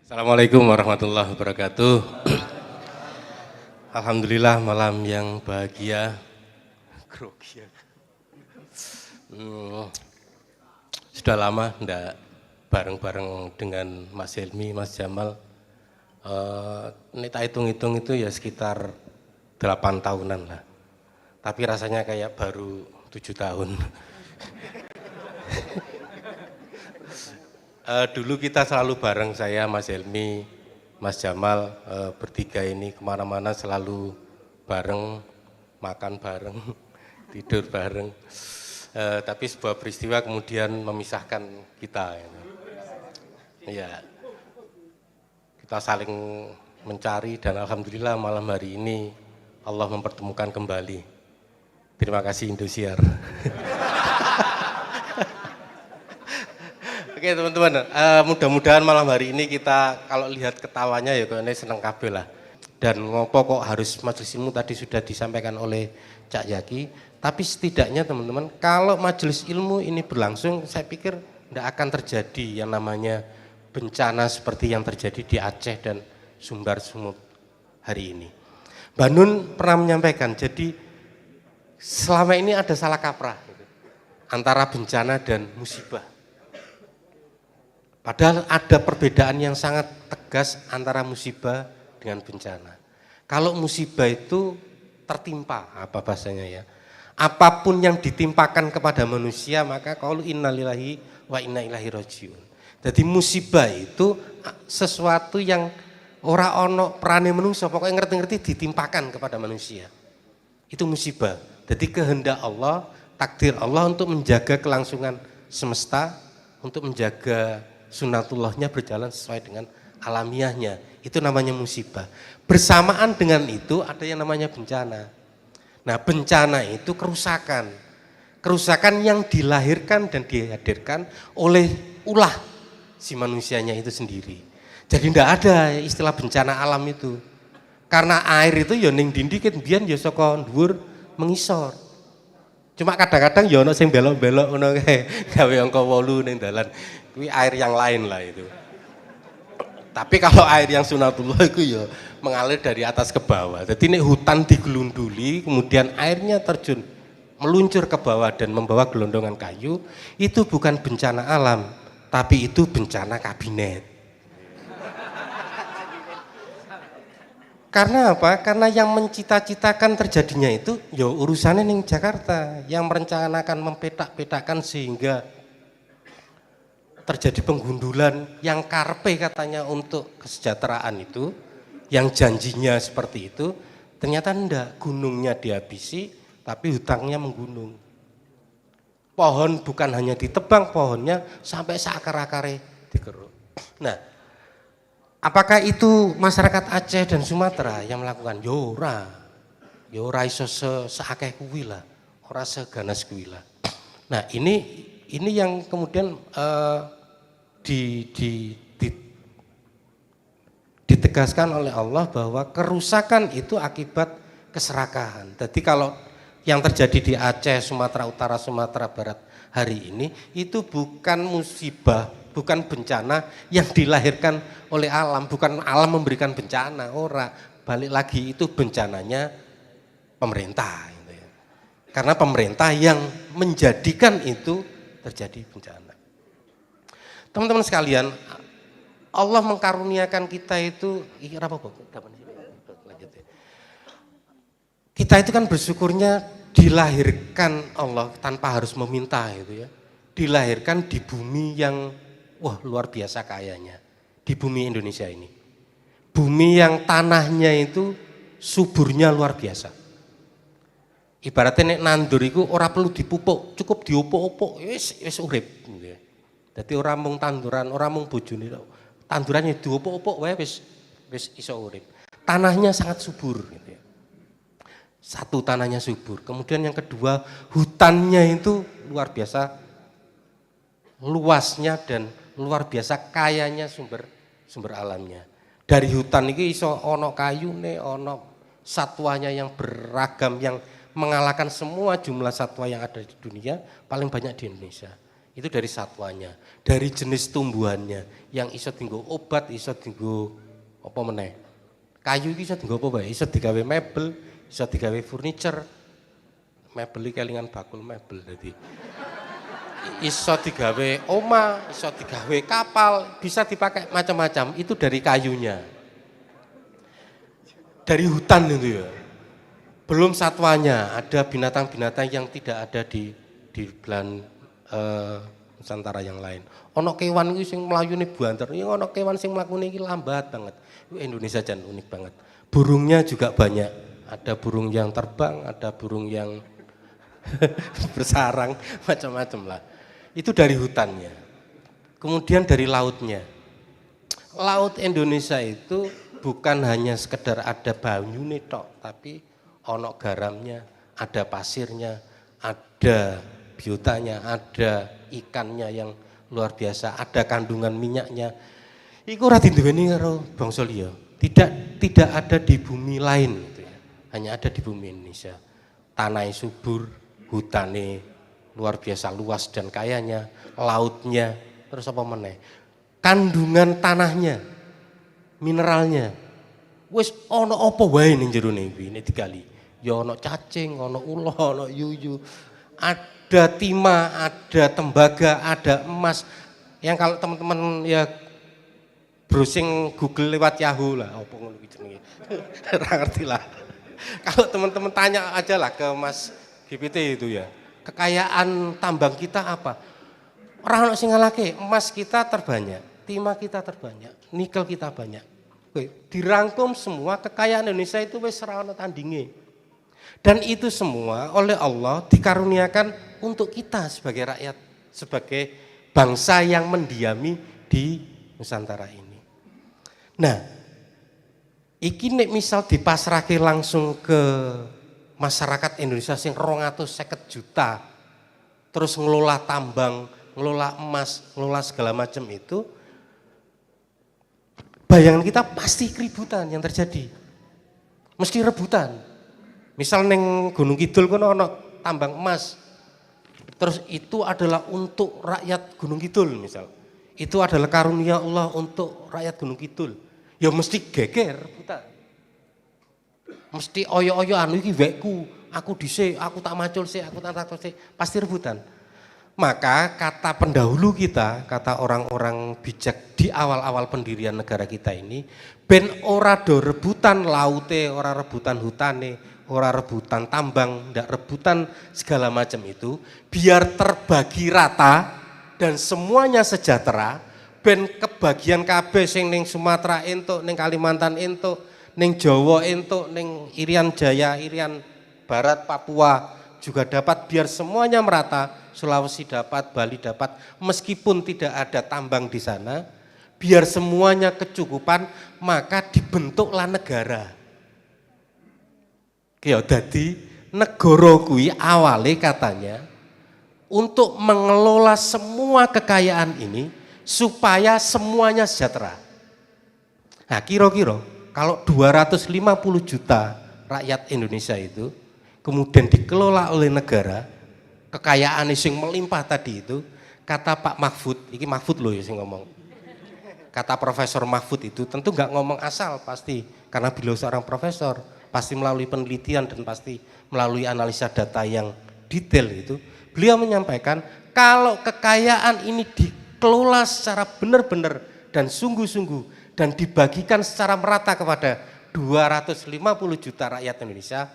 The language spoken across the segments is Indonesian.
Assalamualaikum warahmatullahi wabarakatuh. Alhamdulillah malam yang bahagia. Grogi ya. Sudah lama enggak bareng-bareng dengan Mas Helmi, Mas Jamal. Ini tak hitung-hitung itu ya sekitar 8 tahunan lah. Tapi rasanya kayak baru 7 tahun. Dulu kita selalu bareng, saya, Mas Helmi, Mas Jamal, bertiga ini kemana-mana selalu bareng, makan bareng, tidur bareng. Tapi sebuah peristiwa kemudian memisahkan kita. Ya, kita saling mencari dan alhamdulillah malam hari ini Allah mempertemukan kembali. Terima kasih Indosiar. Oke teman-teman, mudah-mudahan malam hari ini kita kalau lihat ketawanya ya kayaknya seneng kabeh lah. Dan ngopo kok harus majelis ilmu tadi sudah disampaikan oleh Cak Yaki. Tapi setidaknya teman-teman, kalau majelis ilmu ini berlangsung, saya pikir tidak akan terjadi yang namanya bencana seperti yang terjadi di Aceh dan Sumbar Sumut hari ini. Mbak Nun pernah menyampaikan, jadi selama ini ada salah kaprah antara bencana dan musibah. Padahal ada perbedaan yang sangat tegas antara musibah dengan bencana. Kalau musibah itu tertimpa, apa bahasanya ya, apapun yang ditimpakan kepada manusia maka qaulu innalillahi wa inna ilaihi rajiun. Jadi musibah itu sesuatu yang ora ono perane manusia, pokoknya ngerti-ngerti ditimpakan kepada manusia. Itu musibah. Jadi kehendak Allah, takdir Allah untuk menjaga kelangsungan semesta, untuk menjaga sunatullahnya berjalan sesuai dengan alamiahnya, itu namanya musibah. Bersamaan dengan itu ada yang namanya bencana. Nah bencana itu kerusakan yang dilahirkan dan dihadirkan oleh ulah si manusianya itu sendiri. Jadi tidak ada istilah bencana alam itu, karena air itu ya ning dindi ket mbiyen ya saka dhuwur mengisor. Cuma kadang-kadang ya ono sing belok-belok ngono kae gawe angka 8 ning dalan. Kuwi air yang lain lah itu. Tapi kalau air yang sunatullah itu ya mengalir dari atas ke bawah. Jadi ini hutan digelunduli, kemudian airnya terjun meluncur ke bawah dan membawa gelondongan kayu, itu bukan bencana alam, tapi itu bencana kabinet. Karena apa? Karena yang mencita-citakan terjadinya itu ya urusannya ning Jakarta, yang merencanakan mempetak-petakkan sehingga terjadi penggundulan yang karpe katanya untuk kesejahteraan itu, yang janjinya seperti itu, ternyata enggak, gunungnya dihabisi tapi hutangnya menggunung. Pohon bukan hanya ditebang, pohonnya sampai seakar-akare digeruk. Nah, apakah itu masyarakat Aceh dan Sumatera yang melakukan? Ya ora iso seakeh kuwi lah, ora seganas kuwi lah. Nah, ini yang kemudian ditegaskan oleh Allah bahwa kerusakan itu akibat keserakahan. Jadi kalau yang terjadi di Aceh, Sumatera Utara, Sumatera Barat hari ini itu bukan musibah, bukan bencana yang dilahirkan oleh alam, bukan alam memberikan bencana, ora. Balik lagi itu bencananya pemerintah gitu ya. Karena pemerintah yang menjadikan itu terjadi bencana. Teman-teman sekalian, Allah mengkaruniakan kita itu, kita itu kan bersyukurnya dilahirkan Allah tanpa harus meminta gitu ya. Dilahirkan di bumi yang wah luar biasa kayanya, di bumi Indonesia ini. Bumi yang tanahnya itu suburnya luar biasa. Ibaratnya nek nandur iku ora perlu dipupuk, cukup diopok-opok wis urip gitu ya. Dadi ora mung tanduran, ora mung bojone tok. Tandurannya diopok-opok wae wis iso urip. Tanahnya sangat subur gitu ya. Satu, tanahnya subur. Kemudian yang kedua, hutannya itu luar biasa luasnya dan luar biasa kayanya sumber alamnya. Dari hutan ini iso ono kayune, ono satwanya yang beragam yang mengalahkan semua jumlah satwa yang ada di dunia, paling banyak di Indonesia. Itu dari satwanya, dari jenis tumbuhannya yang iso dienggo obat, iso dienggo apa meneh. Kayu iki iso dienggo apa wae? Iso digawe mebel, iso digawe furniture. Mebel iki kelingan bakul mebel dadi. Iso digawe oma, iso digawe kapal, bisa dipakai macam-macam. Itu dari kayunya. Dari hutan itu ya. Belum satwanya, ada binatang-binatang yang tidak ada di belahan Nusantara yang lain. Ono kewan iki sing mlayune banter, ono kewan sing mlakune iki lambat banget. Indonesia jan unik banget. Burungnya juga banyak. Ada burung yang terbang, ada burung yang bersarang, macam-macam lah. Itu dari hutannya. Kemudian dari lautnya. Laut Indonesia itu bukan hanya sekedar ada banyune tok, tapi ono garamnya, ada pasirnya, ada biotanya, ada ikannya yang luar biasa, ada kandungan minyaknya. Iku ora diduweni karo bangsa liya. Tidak ada di bumi lain gitu ya. Hanya ada di bumi Indonesia. Tanahnya subur, hutannya luar biasa luas dan kayanya, lautnya, terus apa meneh? Kandungan tanahnya, mineralnya. Wis ana apa wae ning jero iki nek digali. Ya ana cacing, ana ula, ana yuyu. Ada timah, ada tembaga, ada emas. Yang kalau teman-teman ya browsing Google lewat Yahoo lah, apa ngono iki jenenge. Ora ngerti lah. Kalau teman-teman tanya aja lah ke Mas GPT itu ya. Kekayaan tambang kita apa? Orang ono sing ngalake, emas kita terbanyak, timah kita terbanyak, nikel kita banyak. Oke, dirangkum semua kekayaan Indonesia itu wis ora ono tandinge. Dan itu semua oleh Allah dikaruniakan untuk kita sebagai rakyat, sebagai bangsa yang mendiami di Nusantara ini. Nah, iki nek misal dipasrahke langsung ke masyarakat Indonesia sing 250 juta, terus ngelola tambang, ngelola emas, ngelola segala macam itu, bayangan kita pasti keributan yang terjadi, mesti rebutan. Misal neng Gunung Kidul kono ono tambang emas, terus itu adalah untuk rakyat Gunung Kidul misal, itu adalah karunia Allah untuk rakyat Gunung Kidul, ya mesti geger rebutan, mesti oyo-oyo anu iki wekku, aku dhisik, aku tak macul sih, aku tak takut sih, pasti rebutan. Maka kata pendahulu kita, kata orang-orang bijak di awal-awal pendirian negara kita ini, ben ora do rebutan laute, ora rebutan hutane, ora rebutan tambang, ndak rebutan segala macam itu, biar terbagi rata dan semuanya sejahtera, ben kebagian kabeh sing ning Sumatera entuk, ning Kalimantan entuk, ning Jawa entuk, ning Irian Jaya, Irian Barat, Papua juga dapat, biar semuanya merata. Sulawesi dapat, Bali dapat, meskipun tidak ada tambang di sana, biar semuanya kecukupan, maka dibentuklah negara. Ya dadi negara kuwi awale katanya untuk mengelola semua kekayaan ini supaya semuanya sejahtera. Nah, kira-kira kalau 250 juta rakyat Indonesia itu kemudian dikelola oleh negara, kekayaan sing melimpah tadi itu, kata Pak Mahfud, ini Mahfud loh ya sing ngomong. Kata Profesor Mahfud itu tentu nggak ngomong asal pasti, karena beliau seorang profesor, pasti melalui penelitian dan pasti melalui analisa data yang detail itu. Beliau menyampaikan kalau kekayaan ini dikelola secara benar-benar dan sungguh-sungguh dan dibagikan secara merata kepada 250 juta rakyat Indonesia,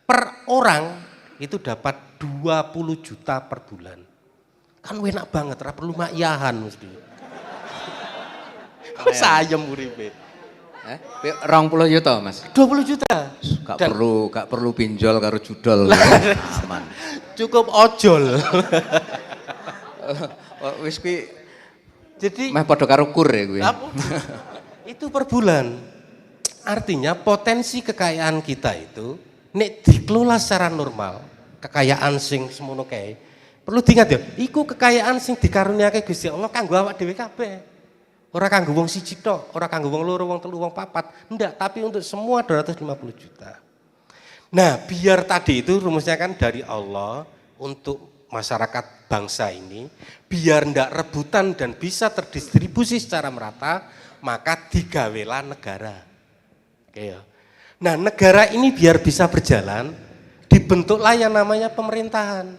per orang itu dapat 20 juta per bulan. Kan enak banget, ora perlu makyahan mesti. Sayem uripe. 20 juta, Mas. 20 juta. Gak perlu pinjol karo judol. Aman. Cukup ojol. Wis kuwi jadi meh padha karo kur ya kuwi. Itu per bulan. Artinya potensi kekayaan kita itu nek dikelola secara normal, kekayaan sing semono kae, perlu diingat ya, iku kekayaan sing dikaruniake Gusti Allah kanggo awak dhewe kabeh. Ora kanggo wong siji tok, ora kanggo wong loro, wong telu, wong papat, ndak, tapi untuk semua 250 juta. Nah, biar tadi itu rumusnya kan dari Allah untuk masyarakat bangsa ini biar ndak rebutan dan bisa terdistribusi secara merata, maka digawelah negara. Oke ya. Nah, negara ini biar bisa berjalan, dibentuklah yang namanya pemerintahan.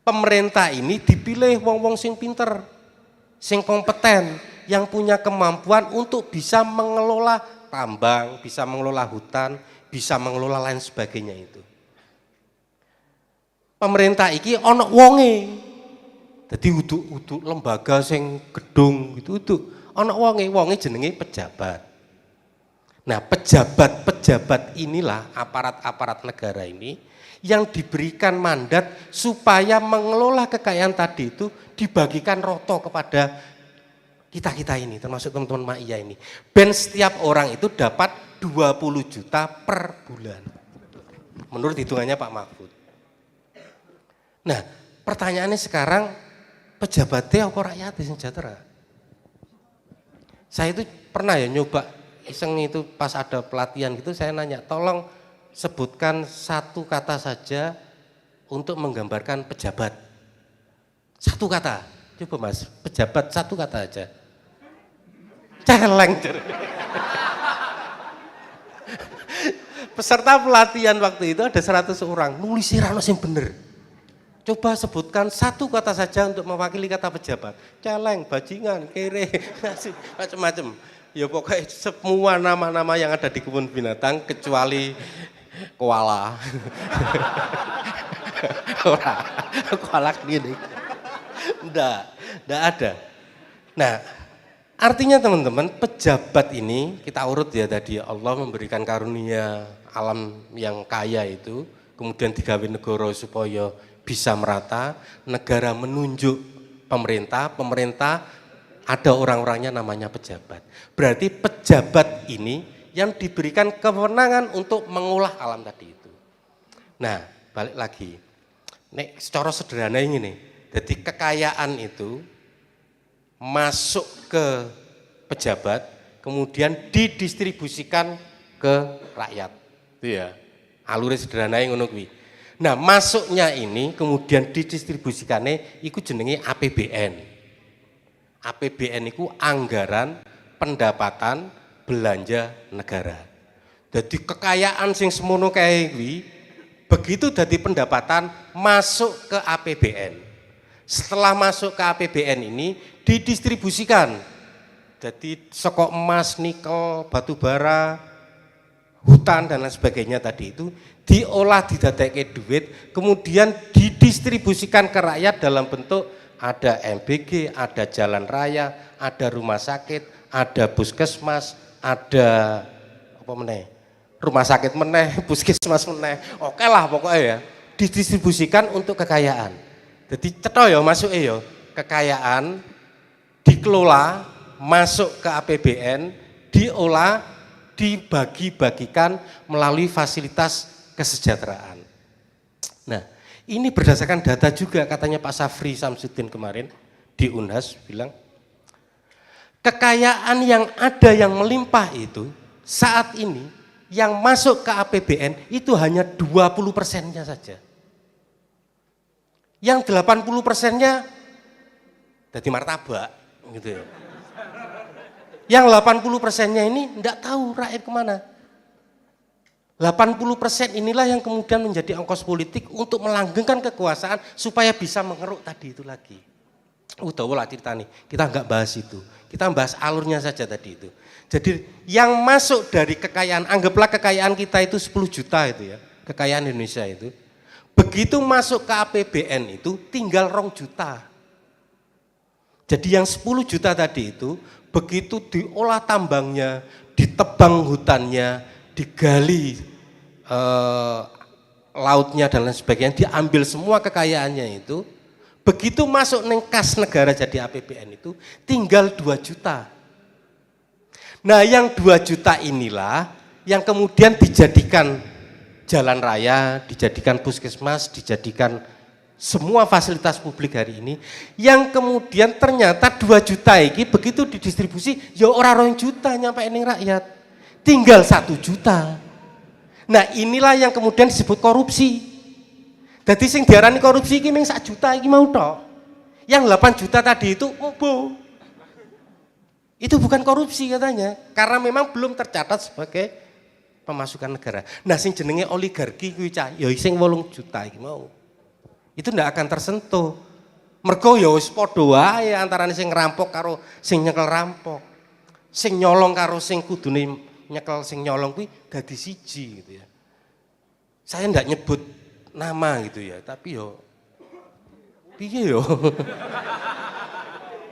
Pemerintah ini dipilih wong-wong sing pinter, sing kompeten, yang punya kemampuan untuk bisa mengelola tambang, bisa mengelola hutan, bisa mengelola lain sebagainya itu. Pemerintah iki ana wonge. Dadi uduk lembaga sing gedung gitu ana wonge jenenge pejabat. Nah, pejabat-pejabat inilah aparat-aparat negara ini yang diberikan mandat supaya mengelola kekayaan tadi itu dibagikan roto kepada kita ini, termasuk teman-teman Ma'iyah ini. Ben setiap orang itu dapat 20 juta per bulan. Menurut hitungannya Pak Mahfud. Nah, pertanyaannya sekarang, pejabatnya apa rakyat sing sejahtera? Saya itu pernah ya nyoba iseng itu pas ada pelatihan gitu, saya nanya, tolong sebutkan satu kata saja untuk menggambarkan pejabat. Satu kata, coba Mas, pejabat satu kata aja. Celeng. Peserta pelatihan waktu itu ada 100 orang, nulis rano sing bener. Coba sebutkan satu kata saja untuk mewakili kata pejabat. Celeng, bajingan, kere, macam-macam. Ya pokoknya semua nama-nama yang ada di kebun binatang kecuali koala. Koala gini. Enggak ada. Nah, artinya teman-teman, pejabat ini kita urut ya tadi, Allah memberikan karunia alam yang kaya itu, kemudian digawe negara supaya bisa merata, negara menunjuk pemerintah ada orang-orangnya namanya pejabat. Berarti pejabat ini yang diberikan kewenangan untuk mengolah alam tadi itu. Nah, balik lagi. Nek secara sederhana ini nih, jadi kekayaan itu masuk ke pejabat, kemudian didistribusikan ke rakyat. Itu ya. Alure sederhana ngono kuwi. Nah, masuknya ini kemudian didistribusikannya iku jenenge APBN. APBN itu anggaran pendapatan belanja negara. Jadi kekayaan sing semono kae kuwi begitu dadi pendapatan masuk ke APBN. Setelah masuk ke APBN ini didistribusikan. Jadi saka emas, nikel, batu bara, hutan dan lain sebagainya tadi itu diolah didadekake duit, kemudian didistribusikan ke rakyat dalam bentuk ada MBG, ada jalan raya, ada rumah sakit, ada puskesmas, ada apa meneh? Rumah sakit meneh, puskesmas meneh. Oke lah pokoknya ya, didistribusikan untuk kekayaan. Jadi cetha ya masuke ya, kekayaan dikelola masuk ke APBN, diolah, dibagi-bagikan melalui fasilitas kesejahteraan. Nah, ini berdasarkan data juga katanya Pak Safri Samsudin kemarin di Unhas bilang kekayaan yang ada yang melimpah itu saat ini yang masuk ke APBN itu hanya 20%-nya saja. Yang 80%-nya jadi martabak gitu ya. Yang 80%-nya ini enggak tahu rakyat kemana. 80% inilah yang kemudian menjadi ongkos politik untuk melanggengkan kekuasaan supaya bisa mengeruk tadi itu lagi. Utawa lah cerita nih, kita enggak bahas itu. Kita bahas alurnya saja tadi itu. Jadi yang masuk dari kekayaan, anggaplah kekayaan kita itu 10 juta itu ya, kekayaan Indonesia itu. Begitu masuk ke APBN itu tinggal 2 juta. Jadi yang 10 juta tadi itu begitu diolah tambangnya, ditebang hutannya, digali lautnya dan lain sebagainya, diambil semua kekayaannya itu, begitu masuk neng kas negara jadi APBN itu tinggal 2 juta. Nah yang 2 juta inilah yang kemudian dijadikan jalan raya, dijadikan puskesmas, dijadikan semua fasilitas publik hari ini, yang kemudian ternyata 2 juta ini begitu didistribusi ya orang 2 juta nyampe ning rakyat, tinggal 1 juta. Nah inilah yang kemudian disebut korupsi. Jadi sing diarani korupsi iki mung 1 juta iki mau tok. Yang 8 juta tadi itu embo. Itu bukan korupsi katanya, karena memang belum tercatat sebagai pemasukan negara. Nah sing jenenge oligarki kuwi cah ya sing 8 juta iki mau. Itu ndak akan tersentuh. Mergo ya wis padha wae antarane sing ngerampok karo sing nyekel rampok. Sing nyolong karo sing kudune nyekel sing nyolong kuwi dadi siji gitu ya. Saya ndak nyebut nama gitu ya, tapi yo piye yo.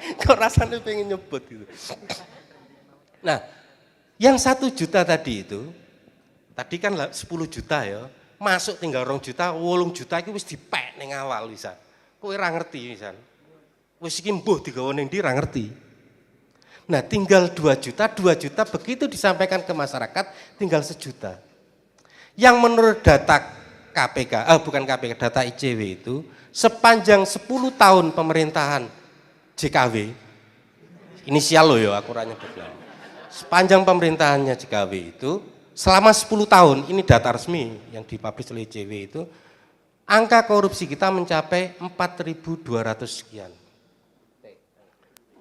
Kok rasanya pengen nyebut gitu. Nah, yang 1 juta tadi itu, tadi kan 10 juta ya, masuk tinggal 2 juta, 8 juta itu wis dipek ning awal wisan. Kowe ora ngerti wisan. Wis iki mbuh digawa ning ndi ora ngerti. Nah, tinggal 2 juta begitu disampaikan ke masyarakat tinggal 1 juta. Yang menurut data KPK, bukan KPK, data ICW itu sepanjang 10 tahun pemerintahan JKW, inisial loh ya, aku nyebut. Sepanjang pemerintahannya JKW itu, selama 10 tahun, ini data resmi yang dipublish oleh ICW itu, angka korupsi kita mencapai 4.200 sekian.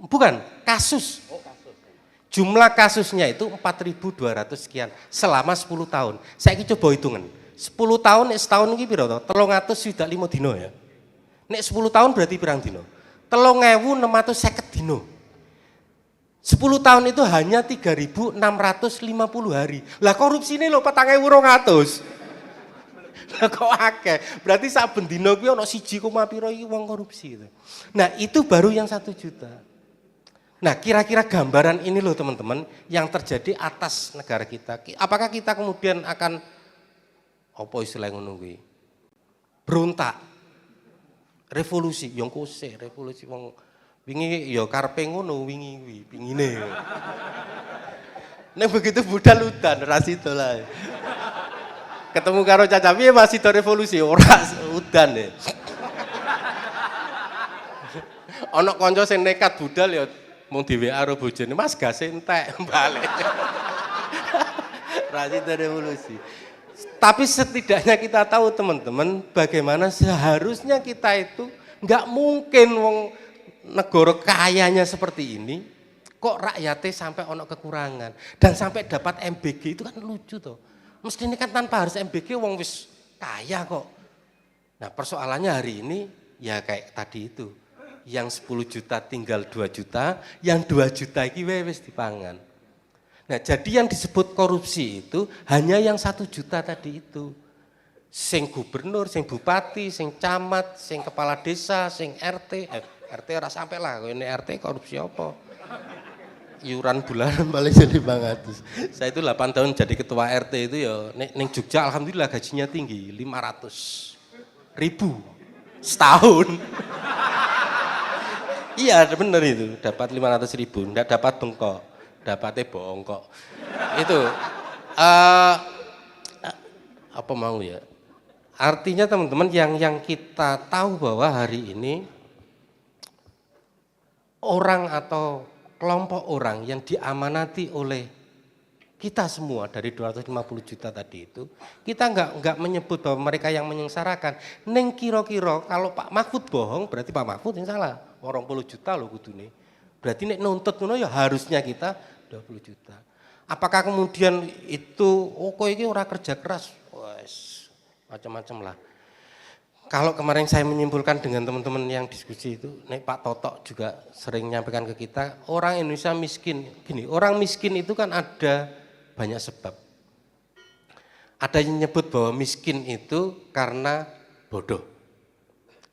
Bukan, kasus. Jumlah kasusnya itu 4.200 sekian, selama 10 tahun. Saya coba hitungan, 10 tahun, setahun ini berapa? 305 dino ya. Nek 10 tahun berarti pirang dino? 3.650 dino. 10 tahun itu hanya 3.650 hari. Lah korupsi ini lho 4.200. Lah kok akeh? Berarti saben dino kuwi ana 1, piro iki wong korupsi itu. Nah, itu baru yang 1 juta. Nah, kira-kira gambaran ini loh teman-teman yang terjadi atas negara kita. Apakah kita kemudian akan apa istilah ngono kuwi? Berontak. Revolusi, yang kose, revolusi wong wingi ya karepe ngono wingi kuwi, pingine. Nek begitu budal udan ra sida lah. Ketemu karo Caca piye masih do revolusi ora udan ya. Ana kanca sing nekat budal ya mung di WA karo bojone, Mas gas entek balik. Ra sida revolusi. Tapi setidaknya kita tahu teman-teman bagaimana seharusnya kita itu nggak mungkin wong negara kayanya seperti ini kok rakyatnya sampai ono kekurangan dan sampai dapat MBG itu kan lucu tuh. Mestinya kan tanpa harus MBG wong wis kaya kok. Nah persoalannya hari ini ya kayak tadi itu yang 10 juta tinggal 2 juta, yang 2 juta iki wis dipangan. Nah, jadi yang disebut korupsi itu hanya yang 1 juta tadi itu. Sing gubernur, sing bupati, sing camat, sing kepala desa, sing RT. RT ora sampai lah, ini RT korupsi apa? Iuran bulanan paling 500. Saya itu 8 tahun jadi ketua RT itu ya, ning Jogja alhamdulillah gajinya tinggi, 500.000 setahun. Iya bener itu, dapat 500.000, enggak dapat bengkok. Dapatnya bohong kok. Itu apa mau ya? Artinya teman-teman yang kita tahu bahwa hari ini orang atau kelompok orang yang diamanati oleh kita semua dari 250 juta tadi itu, kita enggak menyebut bahwa mereka yang menyengsarakan. Neng kira-kira kalau Pak Mahfud bohong berarti Pak Mahfud yang salah. 20 juta loh kudune. Berarti nek nuntut ngono ya harusnya kita 20 juta. Apakah kemudian itu kok iki ora kerja keras? Wes macam-macam lah. Kalau kemarin saya menyimpulkan dengan teman-teman yang diskusi itu, nek Pak Toto juga sering menyampaikan ke kita, orang Indonesia miskin. Gini, orang miskin itu kan ada banyak sebab. Ada yang menyebut bahwa miskin itu karena bodoh.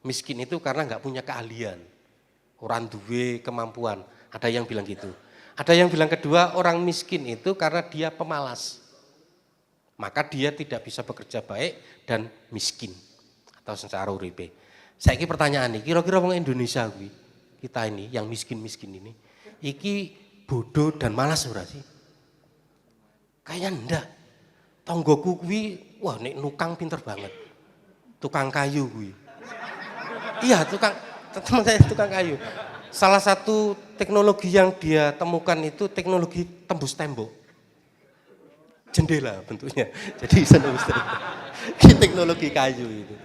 Miskin itu karena nggak punya keahlian. Orang duwe kemampuan, ada yang bilang gitu. Ada yang bilang kedua, orang miskin itu karena dia pemalas. Maka dia tidak bisa bekerja baik dan miskin atau secara uripe. Saya ini pertanyaan nih, kira-kira orang Indonesia kita ini yang miskin-miskin ini, iki bodoh dan malas ora sih? Kayaknya enggak. Tonggoku kuwi, wah nek nukang pinter banget. Tukang kayu kuwi. Iya, teman saya tukang kayu. Salah satu teknologi yang dia temukan itu teknologi tembus tembok. Jendela bentuknya. Jadi bisa tembus tembok. Teknologi kayu itu.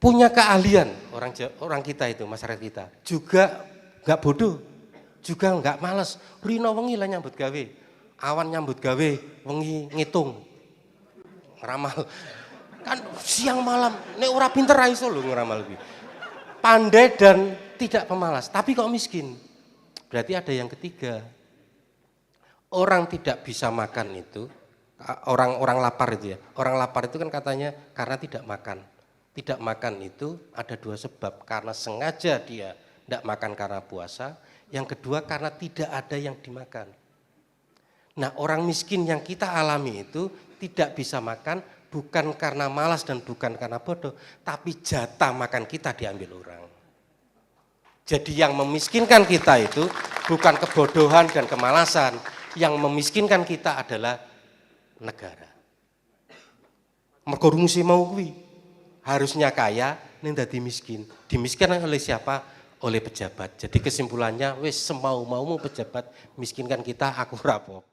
punya keahlian orang kita itu, masyarakat kita. Juga nggak bodoh, juga nggak malas. Rino wengi lah nyambut gawe, awan nyambut gawe, wengi ngitung, ngeramal. Kan siang malam, nek ora pinter ra iso lho ngeramal kuwi. Pandai dan tidak pemalas, tapi kok miskin. Berarti ada yang ketiga. Orang tidak bisa makan itu, orang lapar itu ya. Orang lapar itu kan katanya karena tidak makan. Tidak makan itu ada dua sebab, karena sengaja dia tidak makan karena puasa, yang kedua karena tidak ada yang dimakan. Nah, orang miskin yang kita alami itu tidak bisa makan bukan karena malas dan bukan karena bodoh, tapi jatah makan kita diambil orang. Jadi yang memiskinkan kita itu bukan kebodohan dan kemalasan, yang memiskinkan kita adalah negara. Mergo rumusi mau kuwi. Harusnya kaya ning dadi miskin. Dimiskinkan oleh siapa? Oleh pejabat. Jadi kesimpulannya wis semau-maumu pejabat miskinkan kita, aku ora apa-apa.